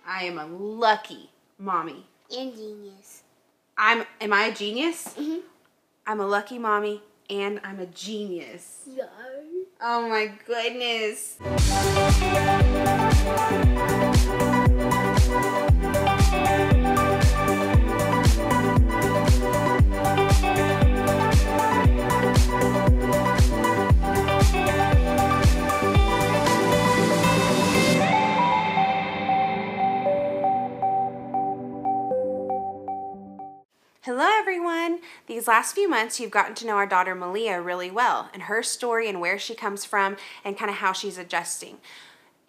I am a lucky mommy. And genius. Am I a genius? Mm-hmm. I'm a lucky mommy and I'm a genius. Yeah. Oh my goodness. Hello everyone! These last few months you've gotten to know our daughter Malia really well and her story and where she comes from and kind of how she's adjusting.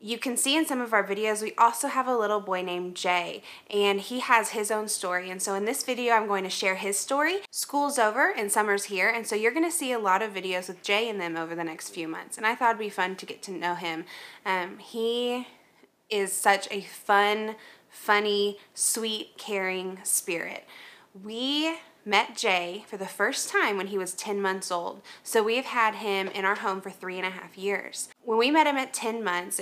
You can see in some of our videos we also have a little boy named Jay and he has his own story, and so in this video I'm going to share his story. School's over and summer's here, and so you're going to see a lot of videos with Jay in them over the next few months, and I thought it'd be fun to get to know him. He is such a fun, funny, sweet, caring spirit. We met Jay for the first time when he was 10 months old. So we've had him in our home for 3.5 years. When we met him at 10 months,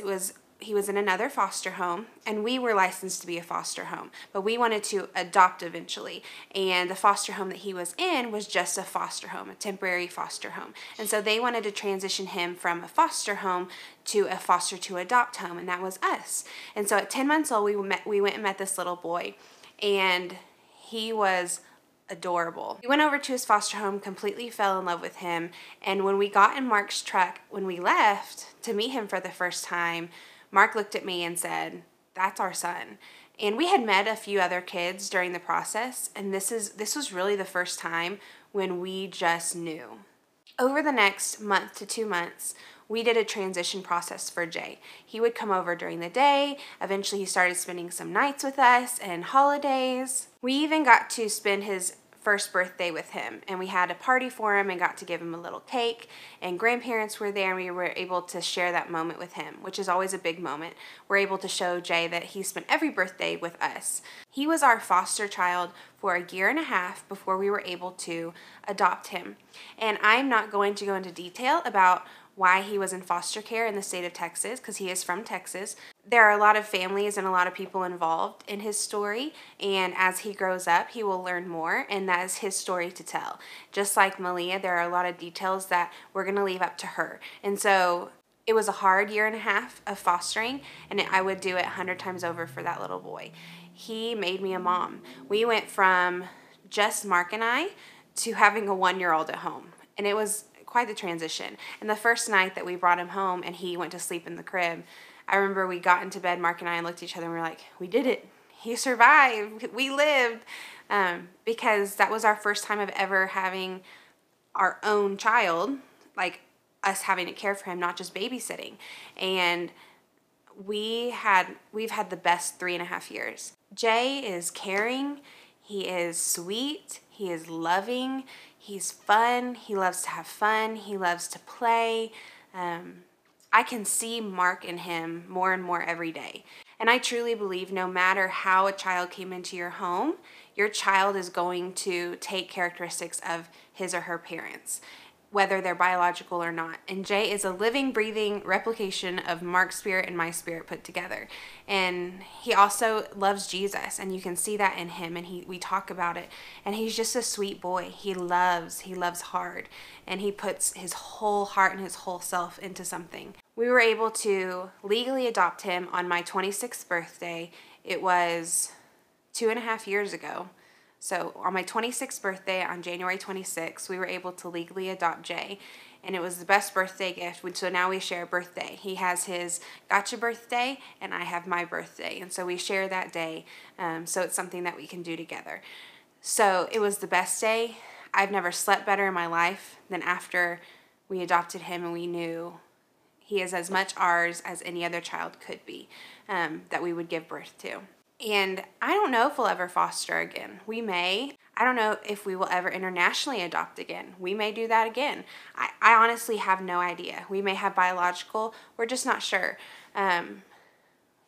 he was in another foster home, and we were licensed to be a foster home, but we wanted to adopt eventually. And the foster home that he was in was just a foster home, a temporary foster home. And so they wanted to transition him from a foster home to a foster to adopt home, and that was us. And so at 10 months old, we went and met this little boy, and he was adorable. We went over to his foster home, completely fell in love with him, and when we got in Mark's truck, when we left to meet him for the first time, Mark looked at me and said, "That's our son." And we had met a few other kids during the process, and this was really the first time when we just knew. Over the next month to 2 months, we did a transition process for Jay. He would come over during the day. Eventually he started spending some nights with us and holidays. We even got to spend his first birthday with him, and we had a party for him and got to give him a little cake, and grandparents were there, and we were able to share that moment with him, which is always a big moment. We're able to show Jay that he spent every birthday with us. He was our foster child for 1.5 years before we were able to adopt him. And I'm not going to go into detail about why he was in foster care in the state of Texas, because he is from Texas. There are a lot of families and a lot of people involved in his story, and as he grows up, he will learn more, and that is his story to tell. Just like Malia, there are a lot of details that we're going to leave up to her. And so it was a hard 1.5 years of fostering, and I would do it 100 times over for that little boy. He made me a mom. We went from just Mark and I to having a 1-year-old at home, and it was quite the transition. And the first night that we brought him home and he went to sleep in the crib, I remember we got into bed, Mark and I, and looked at each other and we were like, we did it. He survived. We lived. Because that was our first time of ever having our own child, like us having to care for him, not just babysitting. And we've had the best 3.5 years. Jay is caring. He is sweet. He is loving. He's fun. He loves to have fun. He loves to play. I can see Mark in him more and more every day. And I truly believe no matter how a child came into your home, your child is going to take characteristics of his or her parents, whether they're biological or not. And Jay is a living, breathing replication of Mark's spirit and my spirit put together. And he also loves Jesus, and you can see that in him, and we talk about it. And he's just a sweet boy. He loves hard, and he puts his whole heart and his whole self into something. We were able to legally adopt him on my 26th birthday. It was 2.5 years ago. So on my 26th birthday, on January 26th, we were able to legally adopt Jay, and it was the best birthday gift. So now we share a birthday. He has his gotcha birthday, and I have my birthday, and so we share that day. So it's something that we can do together. So it was the best day. I've never slept better in my life than after we adopted him, and we knew he is as much ours as any other child could be, that we would give birth to. And I don't know if we'll ever foster again. We may. I don't know if we will ever internationally adopt again. We may do that again. I honestly have no idea. We may have biological. We're just not sure.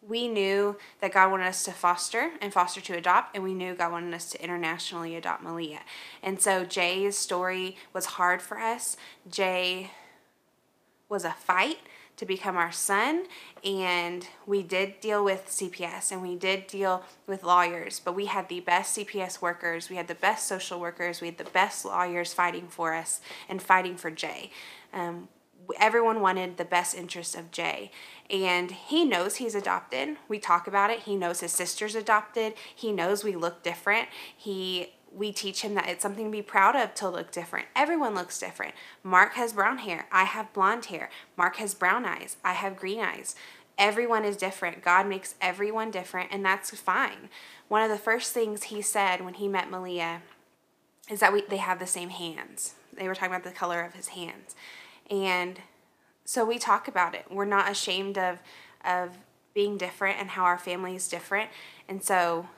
We knew that God wanted us to foster and foster to adopt, and we knew God wanted us to internationally adopt Malia. And so Jay's story was hard for us. Jay was a fight to become our son, and we did deal with CPS and we did deal with lawyers, but we had the best CPS workers, we had the best social workers, we had the best lawyers fighting for us and fighting for Jay. Everyone wanted the best interest of Jay, and he knows he's adopted. We talk about it. He knows his sister's adopted. He knows we look different. We teach him that it's something to be proud of to look different. Everyone looks different. Mark has brown hair. I have blonde hair. Mark has brown eyes. I have green eyes. Everyone is different. God makes everyone different, and that's fine. One of the first things he said when he met Malia is that they have the same hands. They were talking about the color of his hands. And so we talk about it. We're not ashamed of being different and how our family is different. And so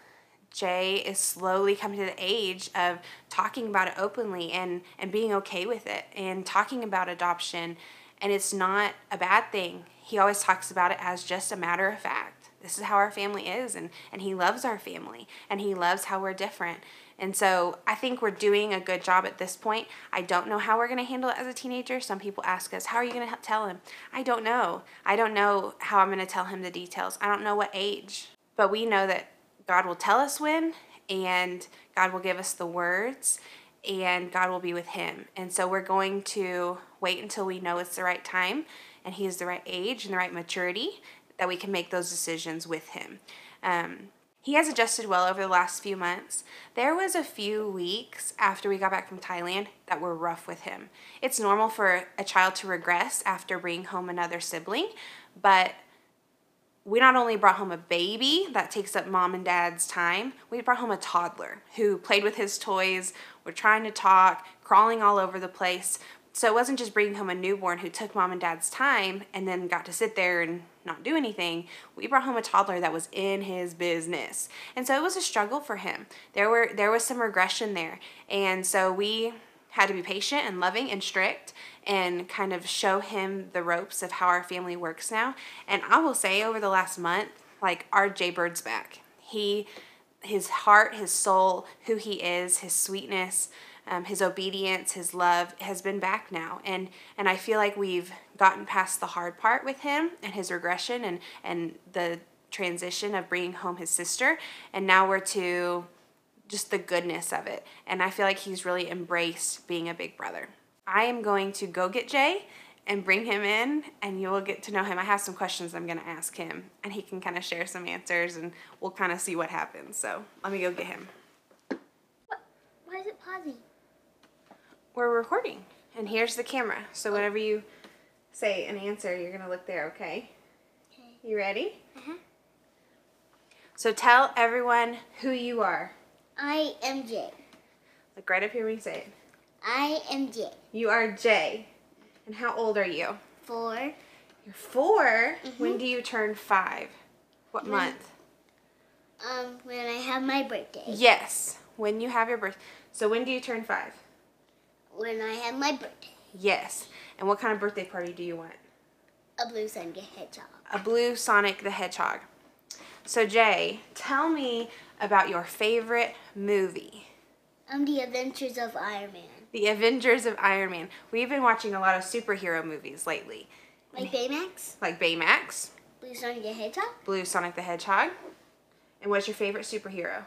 Jay is slowly coming to the age of talking about it openly and being okay with it and talking about adoption. And it's not a bad thing. He always talks about it as just a matter of fact. This is how our family is, and he loves our family, and he loves how we're different. And so I think we're doing a good job at this point. I don't know how we're going to handle it as a teenager. Some people ask us, how are you going to tell him? I don't know. I don't know how I'm going to tell him the details. I don't know what age. But we know that God will tell us when, and God will give us the words, and God will be with him. And so we're going to wait until we know it's the right time and he is the right age and the right maturity that we can make those decisions with him. He has adjusted well over the last few months. There was a few weeks after we got back from Thailand that were rough with him. It's normal for a child to regress after bringing home another sibling, but we not only brought home a baby that takes up mom and dad's time, we brought home a toddler who played with his toys, were trying to talk, crawling all over the place. So it wasn't just bringing home a newborn who took mom and dad's time and then got to sit there and not do anything. We brought home a toddler that was in his business. And so it was a struggle for him. There was some regression there. And so we had to be patient and loving and strict and kind of show him the ropes of how our family works now. And I will say over the last month, like, our Jaybird's back. His heart, his soul, who he is, his sweetness, his obedience, his love has been back now. And I feel like we've gotten past the hard part with him and his regression and the transition of bringing home his sister. And now we're to just the goodness of it. And I feel like he's really embraced being a big brother. I am going to go get Jay and bring him in, and you will get to know him. I have some questions I'm going to ask him, and he can kind of share some answers, and we'll kind of see what happens. So let me go get him. Why is it pausing? We're recording, and here's the camera. So whenever you say an answer, you're going to look there, okay? Okay. You ready? Uh-huh. So tell everyone who you are. I am Jay. Look right up here when you say it. I am Jay. You are Jay. And how old are you? 4. You're 4? When do you turn 5? What month? When I have my birthday. Yes, when you have your birthday. So when do you turn 5? When I have my birthday. Yes. And what kind of birthday party do you want? A blue Sonic the Hedgehog. A blue Sonic the Hedgehog. So Jay, tell me about your favorite movie. The Adventures of Iron Man. The Avengers of Iron Man. We've been watching a lot of superhero movies lately. Like Baymax? Like Baymax. Blue Sonic the Hedgehog? Blue Sonic the Hedgehog. And what's your favorite superhero?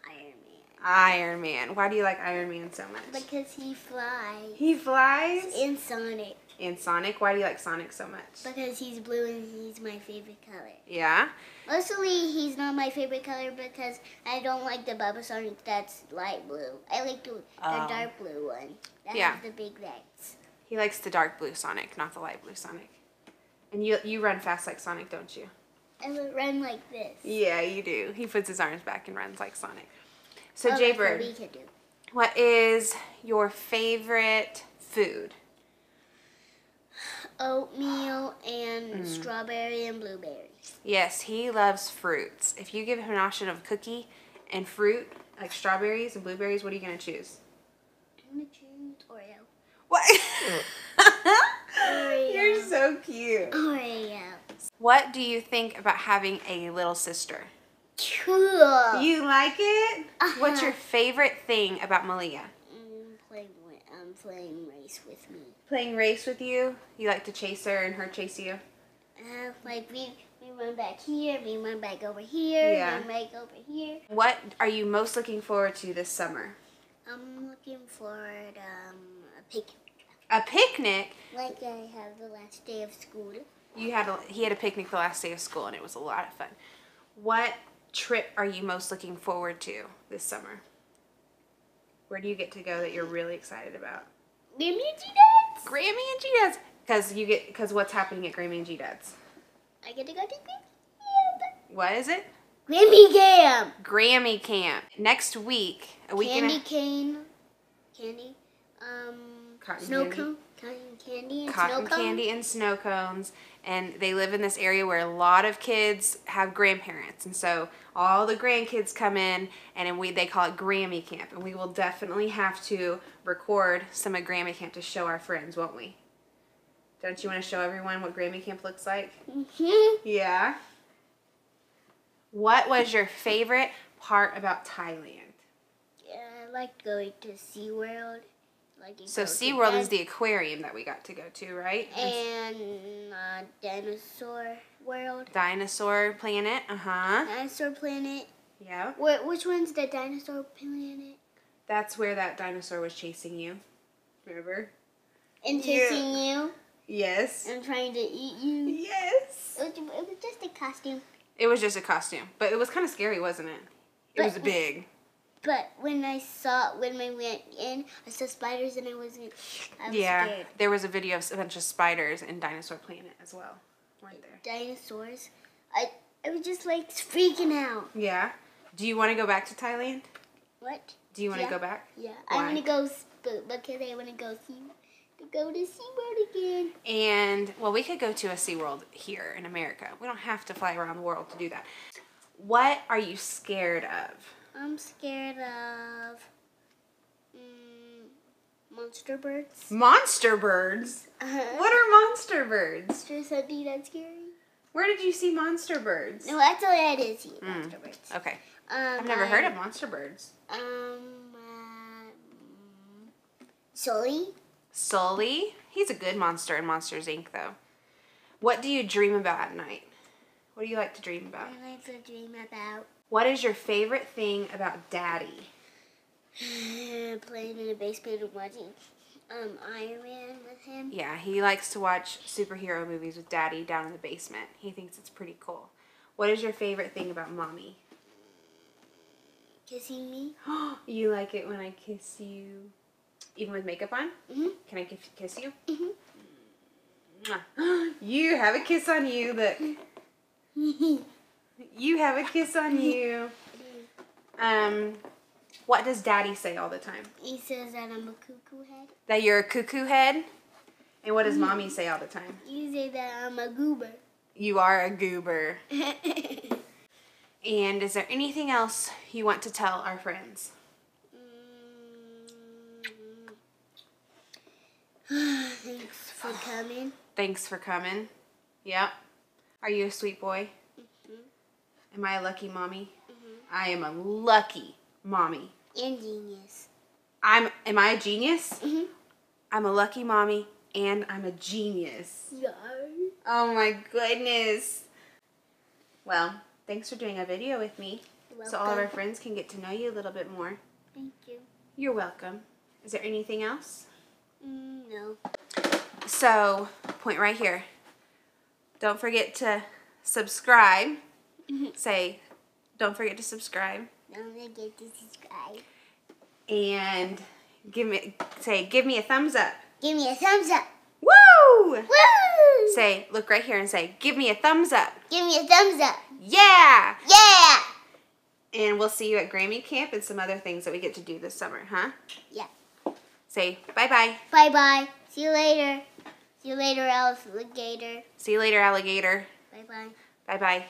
Iron Man. Iron Man. Why do you like Iron Man so much? Because he flies. He flies? And Sonic. And Sonic? Why do you like Sonic so much? Because he's blue and he's my favorite color. Yeah? Mostly he's not my favorite color because I don't like the Bubba Sonic that's light blue. I like the dark blue one that has the big legs. He likes the dark blue Sonic, not the light blue Sonic. And you run fast like Sonic, don't you? I would run like this. Yeah, you do. He puts his arms back and runs like Sonic. So Jaybird, what is your favorite food? Oatmeal and strawberry and blueberry. Yes, he loves fruits. If you give him an option of cookie and fruit, like strawberries and blueberries, what are you going to choose? I'm going to choose Oreo. What? Oreo. You're so cute. Oreo. What do you think about having a little sister? Cool. You like it? What's your favorite thing about Malia? Playing with playing race with me. Playing race with you? You like to chase her and her chase you? Like we run back here, we run back over here, Yeah. run back over here. What are you most looking forward to this summer? I'm looking forward a picnic. A picnic? Like I have the last day of school. He had a picnic the last day of school, and it was a lot of fun. What trip are you most looking forward to this summer? Where do you get to go that you're really excited about? Grammy and G-Dad's. Grammy and G-Dad's. Because what's happening at Grammy and G-Dad's? I get to go to Grammy Camp. What is it? Grammy Camp. Grammy Camp. Next week. Candy cane. Candy. Cotton Snow candy. cone. Cotton candy and Cotton snow cone. candy and snow cones. And they live in this area where a lot of kids have grandparents. And so all the grandkids come in, and they call it Grammy Camp. And we will definitely have to record some of Grammy Camp to show our friends, won't we? Don't you want to show everyone what Grammy Camp looks like? Mm-hmm. Yeah. What was your favorite part about Thailand? Yeah, I like going to SeaWorld. So SeaWorld is the aquarium that we got to go to, right? And Dinosaur World. Dinosaur Planet, Dinosaur Planet. Yeah. Which one's the Dinosaur Planet? That's where that dinosaur was chasing you. Remember? And chasing you. Yes. And trying to eat you. Yes. It was just a costume. It was just a costume, but it was kind of scary, wasn't it? It was big. But when I went in, I saw spiders and I was scared. There was a video of a bunch of spiders in Dinosaur Planet as well, weren't there? Dinosaurs. I was just like freaking out. Yeah. Do you want to go back to Thailand? What? Do you want to go back? Yeah. Why? I want to go, because I want to go to SeaWorld again. And, well, we could go to a SeaWorld here in America. We don't have to fly around the world to do that. What are you scared of? I'm scared of monster birds. Monster birds? What are monster birds? Is there something that's scary? Where did you see monster birds? No, that's all I did see. Monster birds. Okay. I've never heard of monster birds. Sully. Sully? He's a good monster in Monsters, Inc., though. What do you dream about at night? What do you like to dream about? I like to dream about What is your favorite thing about Daddy? playing in the basement and watching Iron Man with him. Yeah, he likes to watch superhero movies with Daddy down in the basement. He thinks it's pretty cool. What is your favorite thing about Mommy? Kissing me. You like it when I kiss you, even with makeup on? Mm-hmm. Can I kiss you? Mm-hmm. You have a kiss on you, look. You have a kiss on you. What does Daddy say all the time? He says that I'm a cuckoo head. That you're a cuckoo head? And what does Mommy say all the time? You say that I'm a goober. You are a goober. And is there anything else you want to tell our friends? Thanks for coming. Thanks for coming. Yep. Are you a sweet boy? Am I a lucky mommy? I am a lucky mommy. And genius. Am I a genius? Mm-hmm. I'm a lucky mommy and I'm a genius. Yeah. Oh my goodness. Well, thanks for doing a video with me. So all of our friends can get to know you a little bit more. Thank you. You're welcome. Is there anything else? No. So, point right here. Don't forget to subscribe. Say, don't forget to subscribe. Don't forget to subscribe. And give me a thumbs up. Give me a thumbs up. Woo! Woo! Say, look right here and say, give me a thumbs up. Give me a thumbs up. Yeah! Yeah! And we'll see you at Grammy Camp and some other things that we get to do this summer, huh? Yeah. Say, bye-bye. Bye-bye. See you later. See you later, alligator. See you later, alligator. Bye-bye. Bye-bye.